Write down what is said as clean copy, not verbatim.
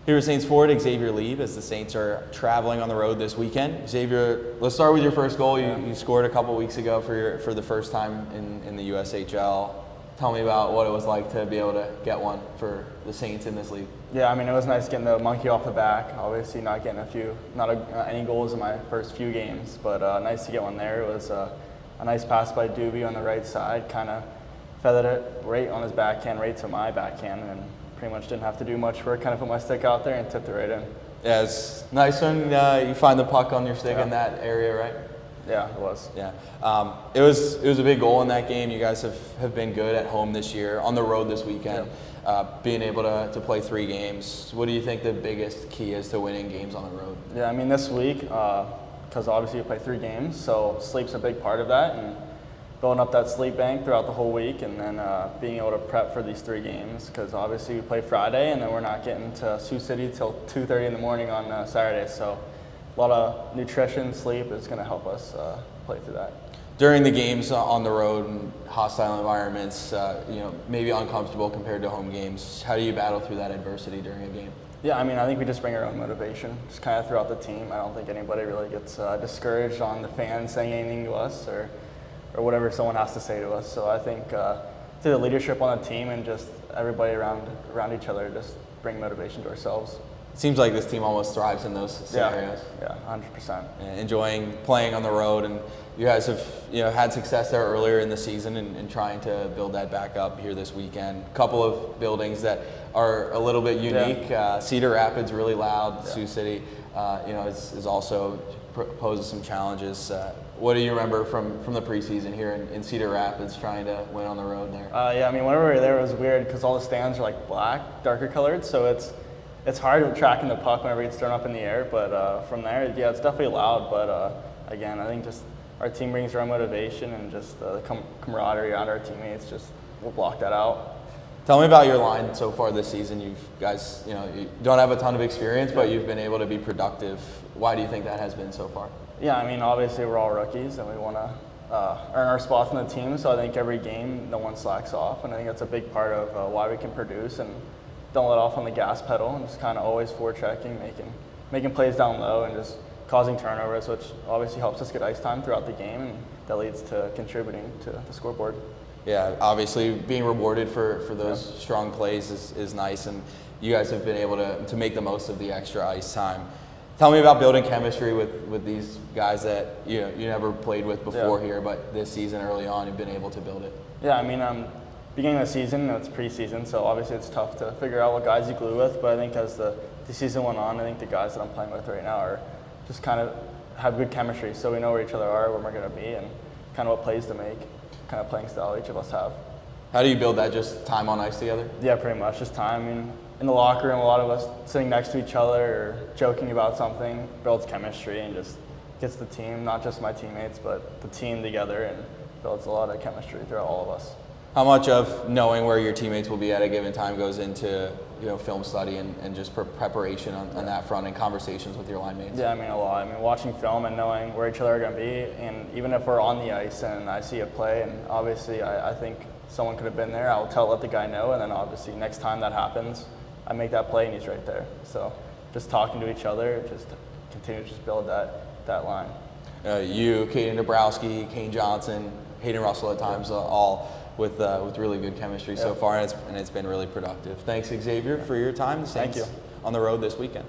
Here at Saints forward, Xavier Lieb, as the Saints are traveling on the road this weekend. Xavier, let's start with your first goal. You scored a couple weeks ago for the first time in the USHL. Tell me about what it was like to be able to get one for the Saints in this league. Yeah, I mean, it was nice getting the monkey off the back. Obviously, not getting any goals in my first few games, but nice to get one there. It was a nice pass by Dubuque on the right side, kind of feathered it right on his backhand, right to my backhand, and pretty much didn't have to do much work. Kind of put my stick out there and tipped it right in. Yeah, it's nice when you find the puck on your stick in that area, right? Yeah, it was. Yeah, it was a big goal in that game. You guys have been good at home this year, on the road this weekend. Being able to play 3 games. What do you think the biggest key is to winning games on the road? Yeah, I mean, this week, because obviously you play 3 games, so sleep's a big part of that, and building up that sleep bank throughout the whole week, and then being able to prep for these 3 games, because obviously we play Friday, and then we're not getting to Sioux City till 2:30 in the morning on Saturday, so a lot of nutrition, sleep is going to help us play through that. During the games on the road and hostile environments, maybe uncomfortable compared to home games, how do you battle through that adversity during a game? Yeah, I mean, I think we just bring our own motivation, just kind of throughout the team. I don't think anybody really gets discouraged on the fans saying anything to us or whatever someone has to say to us. So I think through the leadership on the team and just everybody around each other, just bring motivation to ourselves. It seems like this team almost thrives in those scenarios. Yeah, 100%. And enjoying playing on the road, and you guys have had success there earlier in the season and trying to build that back up here this weekend. A couple of buildings that are a little bit unique. Cedar Rapids really loud. Sioux City, is also poses some challenges. What do you remember from the preseason here in Cedar Rapids trying to win on the road there? Yeah, I mean, whenever we were there, it was weird because all the stands are like black, darker colored, so it's hard tracking the puck whenever it's thrown up in the air. But from there, yeah, it's definitely loud. But again, I think just our team brings their own motivation and just the camaraderie around our teammates. Just we'll block that out. Tell me about your line so far this season. You guys, you don't have a ton of experience, but you've been able to be productive. Why do you think that has been so far? Yeah, I mean, obviously we're all rookies and we want to earn our spots in the team. So I think every game, no one slacks off, and I think that's a big part of why we can produce and don't let off on the gas pedal and just kind of always forechecking, making plays down low, and just causing turnovers, which obviously helps us get ice time throughout the game, and that leads to contributing to the scoreboard. Yeah, obviously being rewarded for those strong plays is nice, and you guys have been able to make the most of the extra ice time. Tell me about building chemistry with these guys that you never played with before here, but this season early on you've been able to build it. Yeah, I mean, beginning of the season, it's preseason, so obviously it's tough to figure out what guys you glue with, but I think as the season went on, I think the guys that I'm playing with right now are just kind of have good chemistry, so we know where each other are, where we're going to be, and kind of what plays to make, kind of playing style each of us have. How do you build that? Just time on ice together? Yeah, pretty much, just time. I mean, in the locker room, a lot of us sitting next to each other or joking about something builds chemistry and just gets the team, not just my teammates, but the team together, and builds a lot of chemistry throughout all of us. How much of knowing where your teammates will be at a given time goes into film study and just preparation on that front and conversations with your line mates? Yeah, I mean, a lot. I mean, watching film and knowing where each other are going to be, and even if we're on the ice and I see a play and obviously I think someone could have been there, I'll let the guy know, and then obviously next time that happens, I make that play and he's right there. So just talking to each other, just continue to just build that line. You, Caden Dabrowski, Kane Johnson, Hayden Russell at times, all with really good chemistry so far, and it's been really productive. Thanks, Xavier, for your time. The Saints Thank you. On the road this weekend.